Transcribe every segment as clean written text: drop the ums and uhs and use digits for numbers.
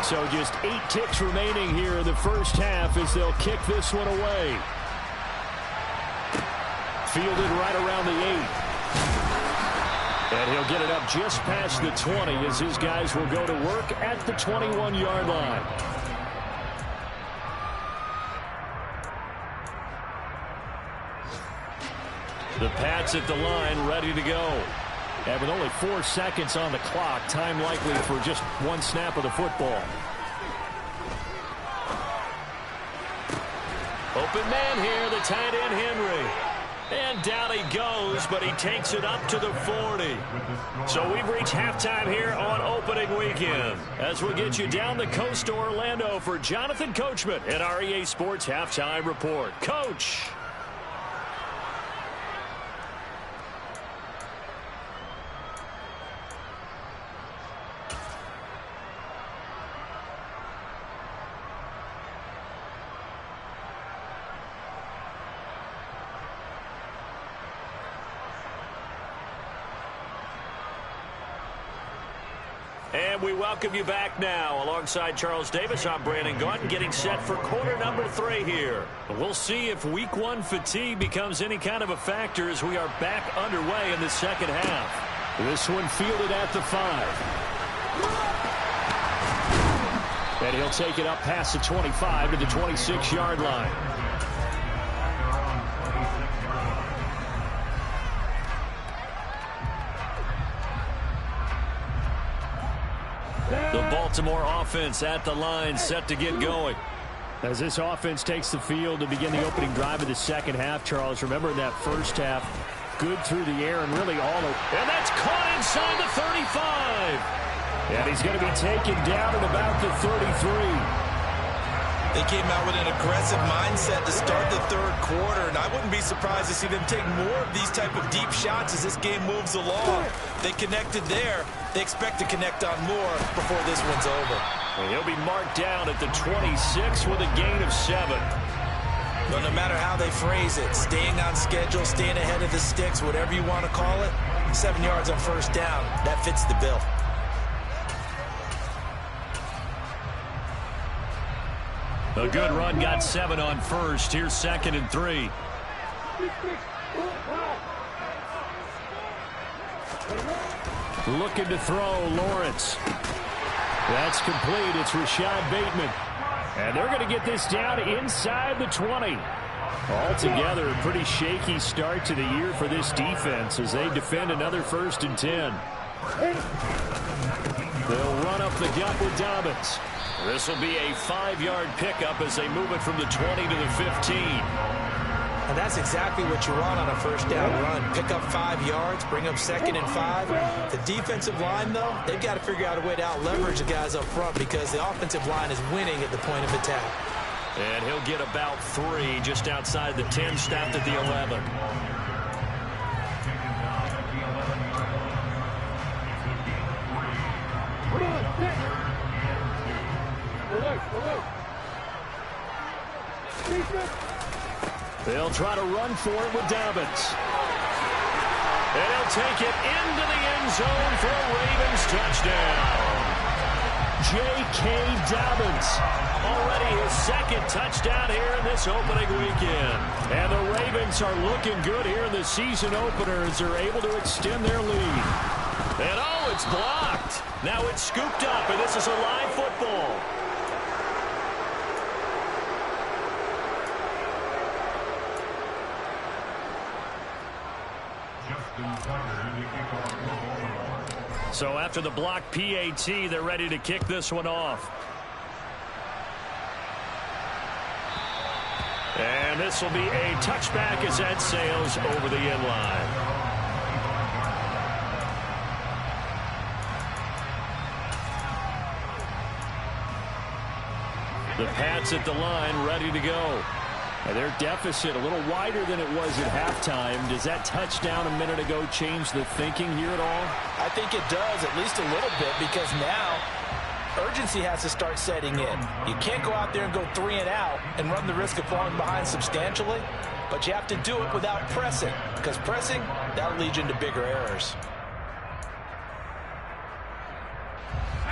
So just 8 ticks remaining here in the first half as they'll kick this one away. Fielded right around the 8. And he'll get it up just past the 20 as his guys will go to work at the 21-yard line. The Pats at the line, ready to go. And with only 4 seconds on the clock, time likely for just one snap of the football. Open man here, the tight end Henry. And down he goes, but he takes it up to the 40. So we've reached halftime here on opening weekend. As we get you down the coast to Orlando for Jonathan Coachman at our EA Sports Halftime Report. Coach. And we welcome you back now. Alongside Charles Davis, I'm Brandon Gaunton, getting set for quarter number 3 here. We'll see if week 1 fatigue becomes any kind of a factor as we are back underway in the second half. This one fielded at the 5. And he'll take it up past the 25 to the 26-yard line. The Baltimore offense at the line, set to get going. As this offense takes the field to begin the opening drive of the second half, Charles, remember in that first half, good through the air and really all the... And that's caught inside the 35. And he's going to be taken down at about the 33. They came out with an aggressive mindset to start the third quarter, and I wouldn't be surprised to see them take more of these type of deep shots as this game moves along. They connected there. They expect to connect on more before this one's over. And he'll be marked down at the 26 with a gain of 7. But no matter how they phrase it, staying on schedule, staying ahead of the sticks, whatever you want to call it, 7 yards on first down, that fits the bill. A good run, got 7 on first. Here's 2nd and 3. Looking to throw, Lawrence. That's complete. It's Rashad Bateman. And they're going to get this down inside the 20. Altogether, a pretty shaky start to the year for this defense as they defend another 1st and 10. They'll run up the gut with Dobbins. This will be a 5-yard pickup as they move it from the 20 to the 15. And that's exactly what you want on a first down run. Pick up 5 yards, bring up 2nd and 5. The defensive line, though, they've got to figure out a way to out-leverage the guys up front because the offensive line is winning at the point of attack. And he'll get about 3 just outside the 10, stopped at the 11. They'll try to run for it with Dobbins. And he'll take it into the end zone for a Ravens touchdown. J.K. Dobbins, already his 2nd touchdown here in this opening weekend. And the Ravens are looking good here in the season opener as they're able to extend their lead. And oh, it's blocked. Now it's scooped up, and this is a live football. So after the block PAT, they're ready to kick this one off. And this will be a touchback as that sails over the end line. The Pats at the line, ready to go. And their deficit a little wider than it was at halftime. Does that touchdown a minute ago change the thinking here at all? I think it does, at least a little bit, because now urgency has to start setting in. You can't go out there and go 3 and out and run the risk of falling behind substantially, but you have to do it without pressing, because pressing, that'll lead you into bigger errors.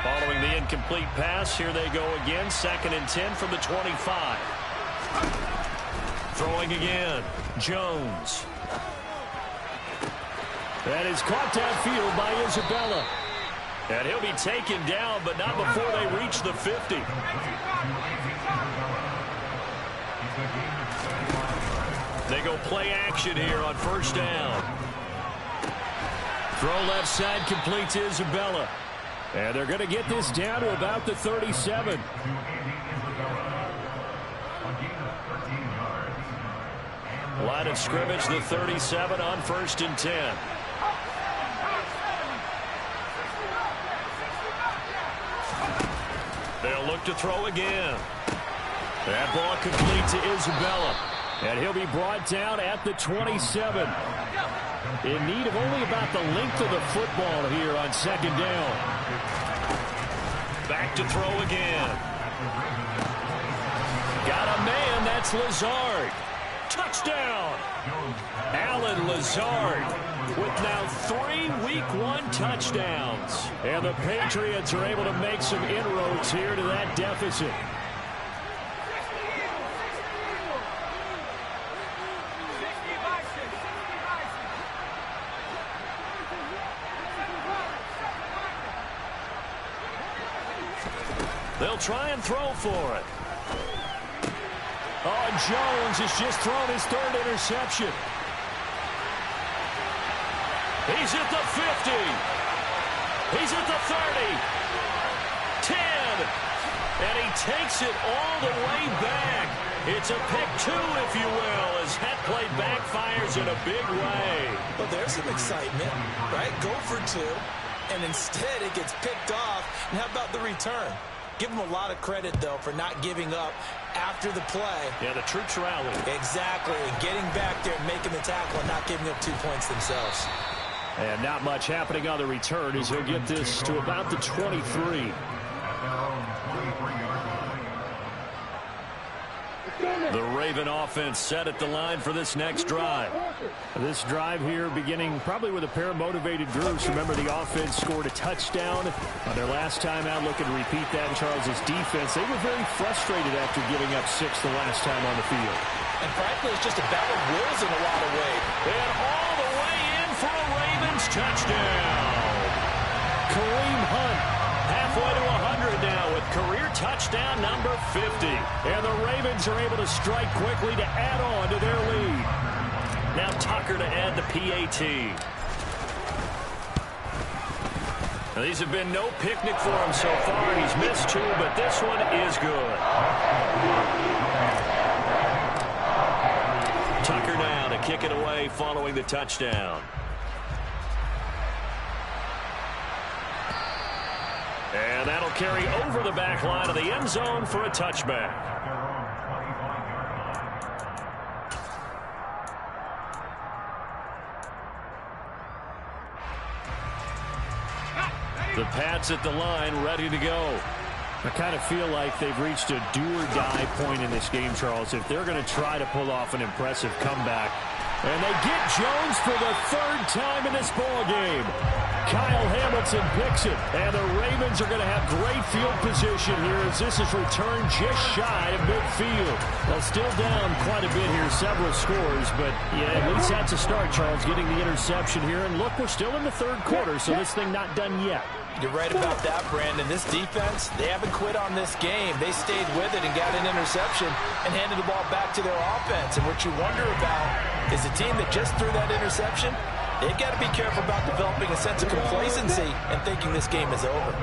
Following the incomplete pass. Here they go again. 2nd and 10 from the 25. Throwing again. Jones. That is caught downfield by Isabella. And he'll be taken down, but not before they reach the 50. They go play action here on 1st down. Throw left side, complete to Isabella. And they're going to get this down to about the 37. Line of scrimmage, the 37 on 1st and 10. They'll look to throw again. That ball complete to Isabella. And he'll be brought down at the 27. In need of only about the length of the football here on 2nd down. Back to throw again. Got a man, that's Lazard. Touchdown! Alan Lazard with now 3 Week 1 touchdowns. And the Patriots are able to make some inroads here to that deficit. They'll try and throw for it. Oh, Jones has just thrown his 3rd interception. He's at the 50. He's at the 30. 10. And he takes it all the way back. It's a pick 2, if you will, as that play backfires in a big way. Well, there's some excitement, right? Go for 2, and instead it gets picked off. And how about the return? Give him a lot of credit, though, for not giving up after the play. Yeah, the troops rallied. Exactly, and getting back there and making the tackle and not giving up 2 points themselves. And not much happening on the return as he'll get this to about the 23. The Raven offense set at the line for this next drive. This drive here beginning probably with a pair of motivated groups. Remember, the offense scored a touchdown on their last time out. Looking to repeat that in Charles's defense. They were very frustrated after giving up 6 the last time on the field. And frankly, it's just a battle of wills in a lot of ways. And all the way in for a Ravens touchdown. Kareem Hunt halfway to 100 now with career touchdown number 50. And the Ravens are able to strike quickly to add on to their lead. Now Tucker to add the PAT. Now, these have been no picnic for him so far. He's missed 2, but this one is good. Tucker now to kick it away following the touchdown. And that'll carry over the back line of the end zone for a touchback. The Pats at the line, ready to go. I kind of feel like they've reached a do-or-die point in this game, Charles, if they're going to try to pull off an impressive comeback. And they get Jones for the 3rd time in this ball game. Kyle Hamilton picks it, and the Ravens are going to have great field position here as this is returned just shy of midfield. Well, still down quite a bit here, several scores, but yeah, at least that's a start, Charles, getting the interception here. And look, we're still in the 3rd quarter, so this thing not done yet. You're right about that, Brandon. This defense, they haven't quit on this game. They stayed with it and got an interception and handed the ball back to their offense. And what you wonder about is the team that just threw that interception, they've got to be careful about developing a sense of complacency and thinking this game is over.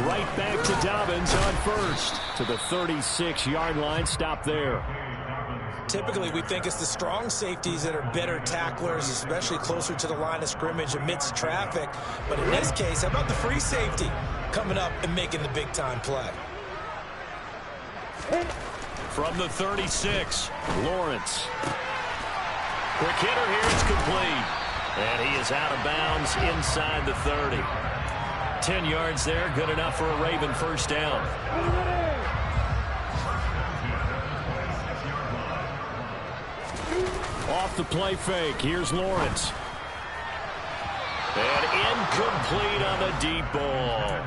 Right back to Dobbins on 1st to the 36-yard line. Stop there. Typically, we think it's the strong safeties that are better tacklers, especially closer to the line of scrimmage amidst traffic. But in this case, how about the free safety coming up and making the big-time play? From the 36, Lawrence. Quick hitter here, it's complete. And he is out of bounds inside the 30. 10 yards there, good enough for a Raven 1st down. Off the play fake, here's Lawrence. And incomplete on the deep ball.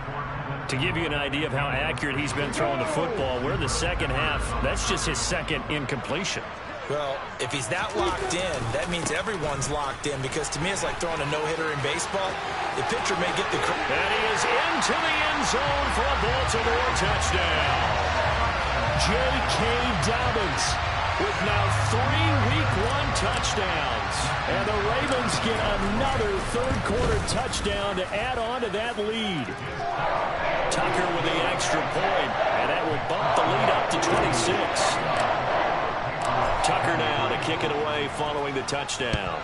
To give you an idea of how accurate he's been throwing the football, we're in the second half. That's just his second incompletion. Well, if he's that locked in, that means everyone's locked in, because to me it's like throwing a no-hitter in baseball. The pitcher may get the... And he is into the end zone for a Baltimore touchdown. J.K. Dobbins with now 3 Week 1 touchdowns. And the Ravens get another third-quarter touchdown to add on to that lead. Tucker with the extra point, and that will bump the lead up to 26. Tucker now to kick it away following the touchdown.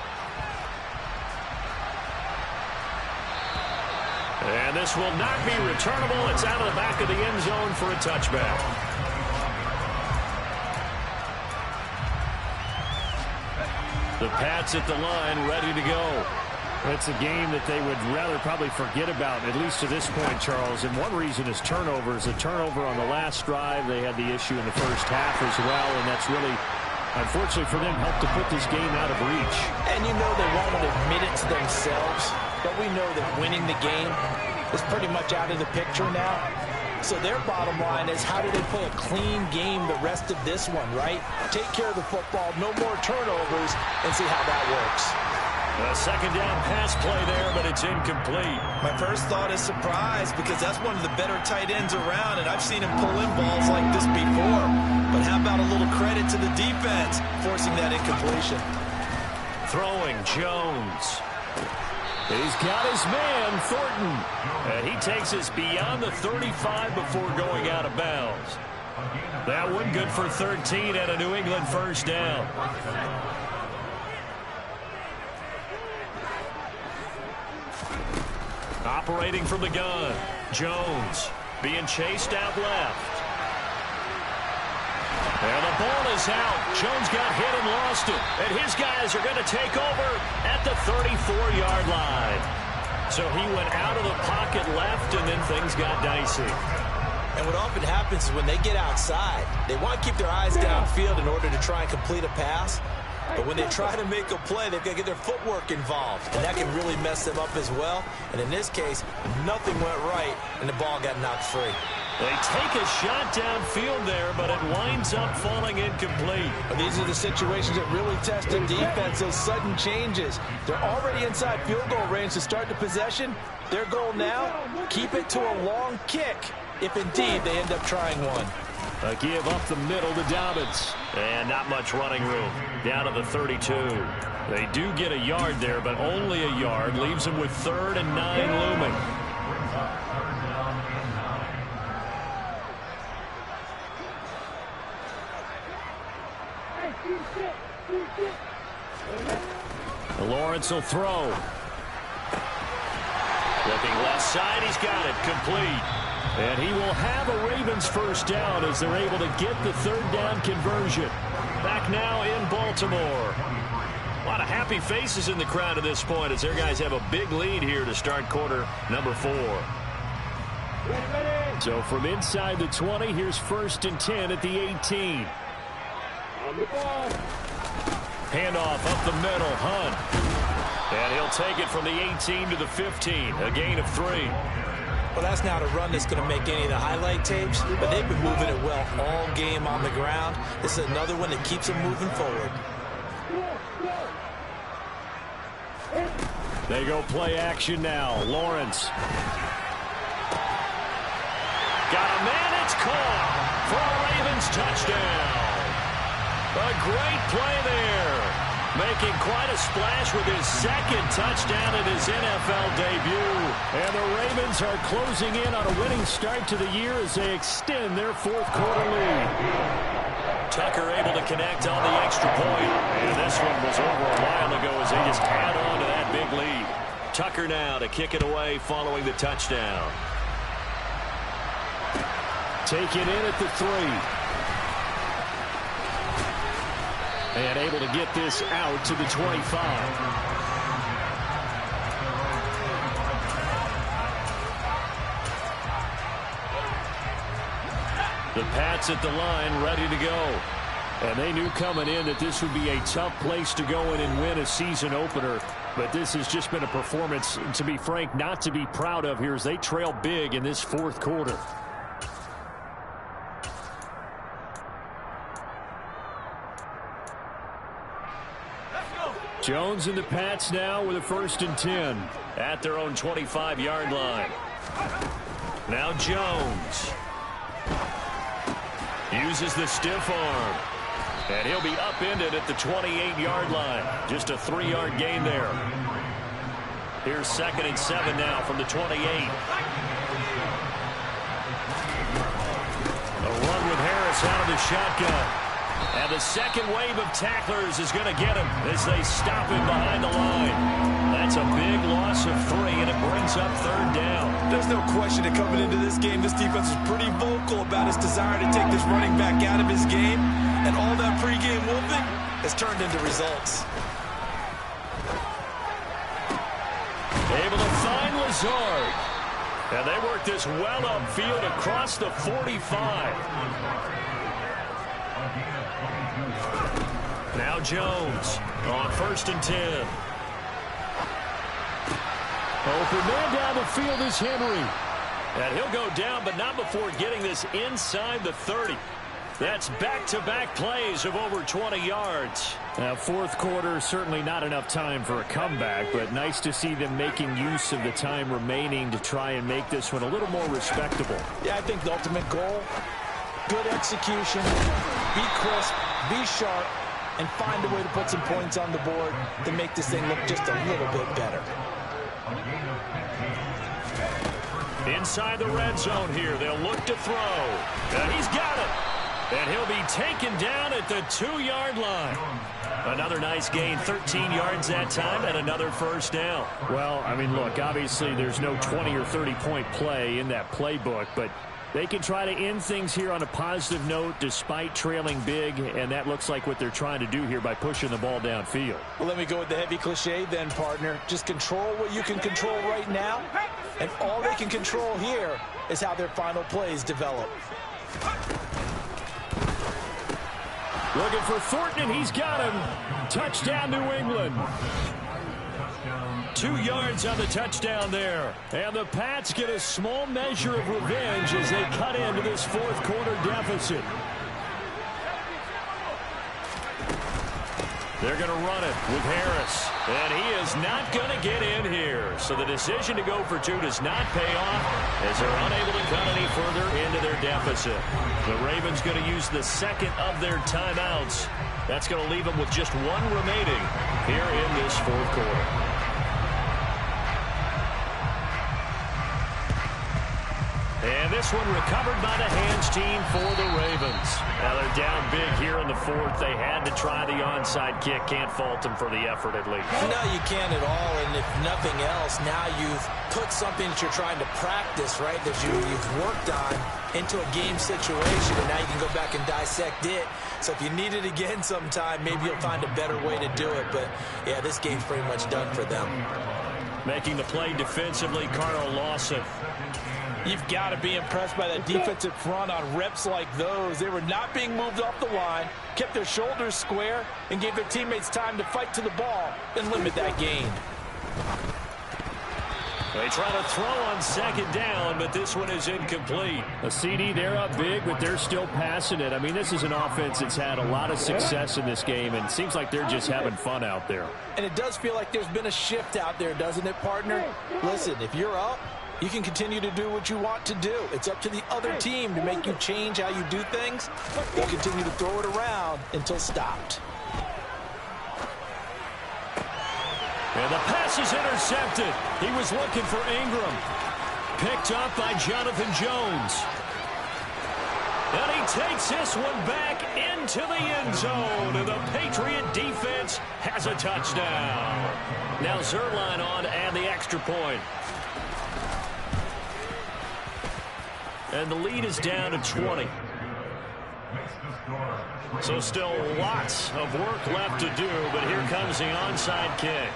And this will not be returnable. It's out of the back of the end zone for a touchback. The Pats at the line, ready to go. It's a game that they would rather probably forget about, at least to this point, Charles. And one reason is turnovers. A turnover on the last drive. They had the issue in the first half as well, and that's really, unfortunately for them, helped to put this game out of reach. And you know they won't admit it to themselves, but we know that winning the game is pretty much out of the picture now. So their bottom line is, how do they play a clean game the rest of this one, right? Take care of the football, no more turnovers, and see how that works. A second down pass play there, but it's incomplete. My first thought is surprise, because that's one of the better tight ends around, and I've seen him pull in balls like this before. But how about a little credit to the defense forcing that incompletion? Throwing Jones. He's got his man, Thornton. And he takes us beyond the 35 before going out of bounds. That one good for 13 and a New England first down. Operating from the gun, Jones being chased out left. And the ball is out. Jones got hit and lost it. And his guys are going to take over at the 34-yard line. So he went out of the pocket left, and then things got dicey. And what often happens is when they get outside, they want to keep their eyes downfield in order to try and complete a pass. But when they try to make a play, they've got to get their footwork involved. And that can really mess them up as well. And in this case, nothing went right, and the ball got knocked free. They take a shot downfield there, but it winds up falling incomplete. These are the situations that really test the defense, those sudden changes. They're already inside field goal range to start the possession. Their goal now, keep it to a long kick, if indeed they end up trying one. A give up the middle to Dobbins. And not much running room. Down to the 32. They do get a yard there, but only a yard. Leaves them with 3rd and 9 looming. Lawrence will throw. Looking left side, he's got it, complete. And he will have a Ravens first down as they're able to get the 3rd down conversion. Back now in Baltimore. A lot of happy faces in the crowd at this point as their guys have a big lead here to start quarter number 4. So from inside the 20, here's 1st and 10 at the 18. Handoff up the middle, Hunt. And he'll take it from the 18 to the 15, a gain of 3. Well, that's not a run that's going to make any of the highlight tapes, but they've been moving it well all game on the ground. This is another one that keeps them moving forward. They go play action now. Lawrence. Got a man, it's caught for a Ravens touchdown. A great play there. Making quite a splash with his 2nd touchdown in his NFL debut. And the Ravens are closing in on a winning start to the year as they extend their 4th quarter lead. Tucker able to connect on the extra point. And this one was over a while ago as they just add on to that big lead. Tucker now to kick it away following the touchdown. Take it in at the 3. And able to get this out to the 25. The Pats at the line, ready to go. And they knew coming in that this would be a tough place to go in and win a season opener. But this has just been a performance, to be frank, not to be proud of here as they trail big in this fourth quarter. Jones and the Pats now with a 1st and 10 at their own 25-yard line. Now Jones uses the stiff arm, and he'll be upended at the 28-yard line. Just a 3-yard gain there. Here's 2nd and 7 now from the 28. A run with Harris out of the shotgun. And the second wave of tacklers is going to get him as they stop him behind the line. That's a big loss of 3, and it brings up 3rd down. There's no question that coming into this game, this defense was pretty vocal about its desire to take this running back out of his game. And all that pregame wolfing has turned into results. Able to find Lazard. And they work this well upfield across the 45. Now Jones on 1st and 10. Open man down the field is Henry. And he'll go down, but not before getting this inside the 30. That's back-to-back plays of over 20 yards. Now, fourth quarter, certainly not enough time for a comeback, but nice to see them making use of the time remaining to try and make this one a little more respectable. Yeah, I think the ultimate goal, good execution, be crisp, be sharp, and find a way to put some points on the board to make this thing look just a little bit better. Inside the red zone here, they'll look to throw. And he's got it. And he'll be taken down at the 2-yard line. Another nice gain, 13 yards that time, and another 1st down. Well, I mean, look, obviously there's no 20 or 30-point play in that playbook, but they can try to end things here on a positive note despite trailing big, and that looks like what they're trying to do here by pushing the ball downfield. Well, let me go with the heavy cliche then, partner. Just control what you can control right now, and all they can control here is how their final plays develop. Looking for Thornton, and he's got him. Touchdown, New England. 2 yards on the touchdown there. And the Pats get a small measure of revenge as they cut into this fourth quarter deficit. They're going to run it with Harris. And he is not going to get in here. So the decision to go for 2 does not pay off as they're unable to cut any further into their deficit. The Ravens going to use the second of their timeouts. That's going to leave them with just 1 remaining here in this fourth quarter. And this one recovered by the hands team for the Ravens. Now they're down big here in the fourth. They had to try the onside kick. Can't fault them for the effort at least. No, you can't at all. And if nothing else, now you've put something that you're trying to practice, right, that you've worked on into a game situation. And now you can go back and dissect it. So if you need it again sometime, maybe you'll find a better way to do it. But, yeah, this game's pretty much done for them. Making the play defensively, Carl Lawson. You've got to be impressed by that defensive front on reps like those. They were not being moved off the line, kept their shoulders square, and gave their teammates time to fight to the ball and limit that gain. They try to throw on second down, but this one is incomplete. A CD, they're up big, but they're still passing it. I mean, this is an offense that's had a lot of success in this game, and it seems like they're just having fun out there. And it does feel like there's been a shift out there, doesn't it, partner? Listen, if you're up, you can continue to do what you want to do. It's up to the other team to make you change how you do things. They'll continue to throw it around until stopped. And the pass is intercepted. He was looking for Ingram. Picked up by Jonathan Jones. And he takes this one back into the end zone. And the Patriot defense has a touchdown. Now Zerline on to add the extra point. And the lead is down to 20. So still lots of work left to do, but here comes the onside kick.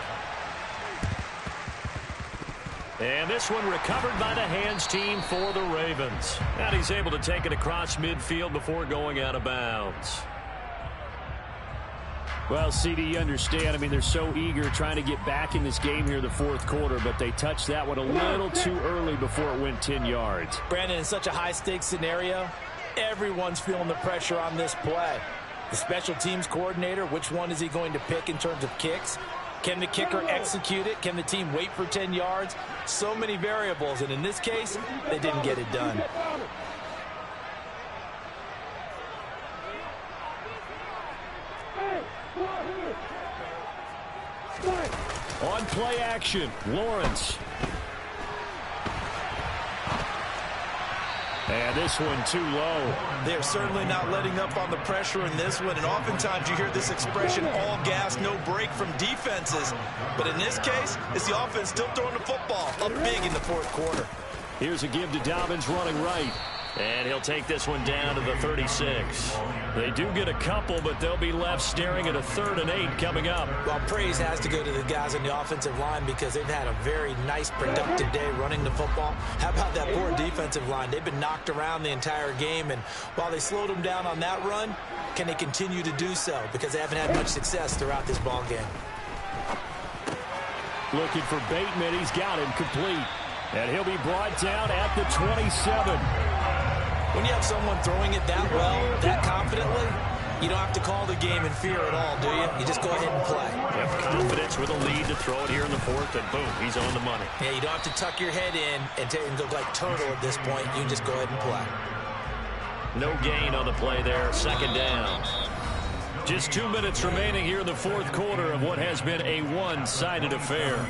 And this one recovered by the hands team for the Ravens. And he's able to take it across midfield before going out of bounds. Well, CD, you understand. I mean, they're so eager trying to get back in this game here in the fourth quarter, but they touched that one a little too early before it went 10 yards. Brandon, in such a high-stakes scenario, everyone's feeling the pressure on this play. The special teams coordinator, which one is he going to pick in terms of kicks? Can the kicker execute it? Can the team wait for 10 yards? So many variables, and in this case, they didn't get it done. On play action, Lawrence. And this one too low. They're certainly not letting up on the pressure in this one, and oftentimes you hear this expression, all gas, no break from defenses. But in this case, it's the offense still throwing the football up big in the fourth quarter. Here's a give to Dobbins running right. And he'll take this one down to the 36. They do get a couple, but they'll be left staring at a 3rd and 8 coming up. Well, praise has to go to the guys on the offensive line because they've had a very nice, productive day running the football. How about that poor defensive line? They've been knocked around the entire game, and while they slowed them down on that run, can they continue to do so? Because they haven't had much success throughout this ball game. Looking for Bateman. He's got him complete. And he'll be brought down at the 27. When you have someone throwing it that well, that confidently, you don't have to call the game in fear at all, do you? You just go ahead and play. You have confidence with a lead to throw it here in the fourth, and boom, he's on the money. Yeah, you don't have to tuck your head in and look like turtle at this point. You can just go ahead and play. No gain on the play there, 2nd down. Just 2 minutes remaining here in the fourth quarter of what has been a one-sided affair.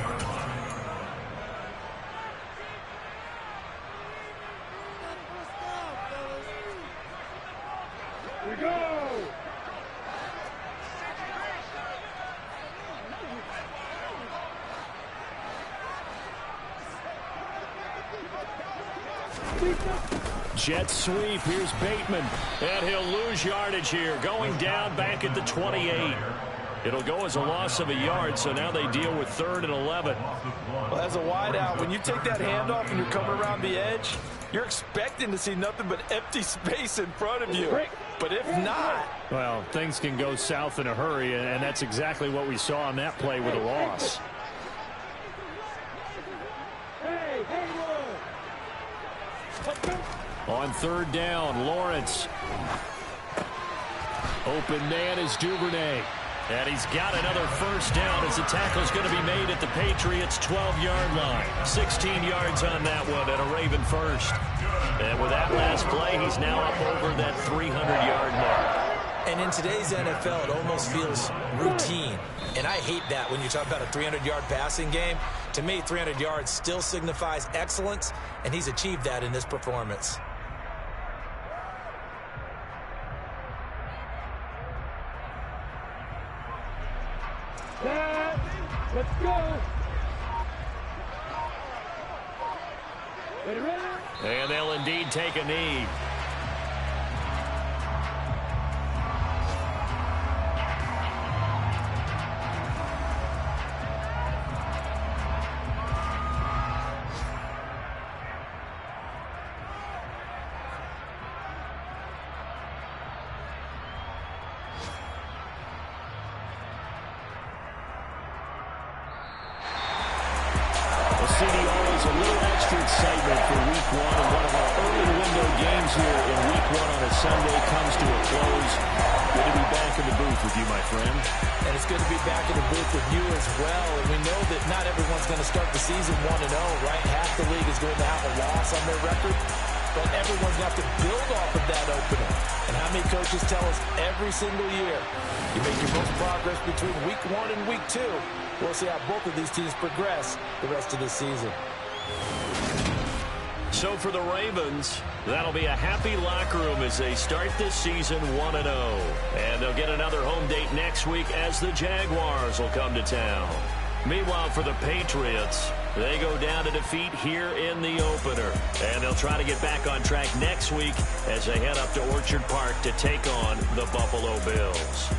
Jet sweep. Here's Bateman. And he'll lose yardage here. Going down back at the 28. It'll go as a loss of a yard, so now they deal with 3rd and 11. Well, as a wideout, when you take that handoff and you're coming around the edge, you're expecting to see nothing but empty space in front of you. But if not... Well, things can go south in a hurry, and that's exactly what we saw on that play with a loss. On 3rd down, Lawrence. Open man is Duvernay. And he's got another first down as the tackle's going to be made at the Patriots' 12-yard line. 16 yards on that one and a Raven first. And with that last play, he's now up over that 300-yard mark. And in today's NFL, it almost feels routine. And I hate that when you talk about a 300-yard passing game. To me, 300 yards still signifies excellence, and he's achieved that in this performance. Let's go. And they'll indeed take a knee. CDR is a little extra excitement for Week 1, and one of our early window games here in Week 1 on a Sunday comes to a close. Good to be back in the booth with you, my friend. And it's good to be back in the booth with you as well. And we know that not everyone's going to start the season 1-0, right? Half the league is going to have a loss on their record. But everyone's going to have to build off of that opener. And how many coaches tell us every single year, you make your most progress between Week 1 and Week 2. We'll see how both of these teams progress the rest of this season. So for the Ravens, that'll be a happy locker room as they start this season 1-0. And they'll get another home date next week as the Jaguars will come to town. Meanwhile, for the Patriots, they go down to defeat here in the opener. And they'll try to get back on track next week as they head up to Orchard Park to take on the Buffalo Bills.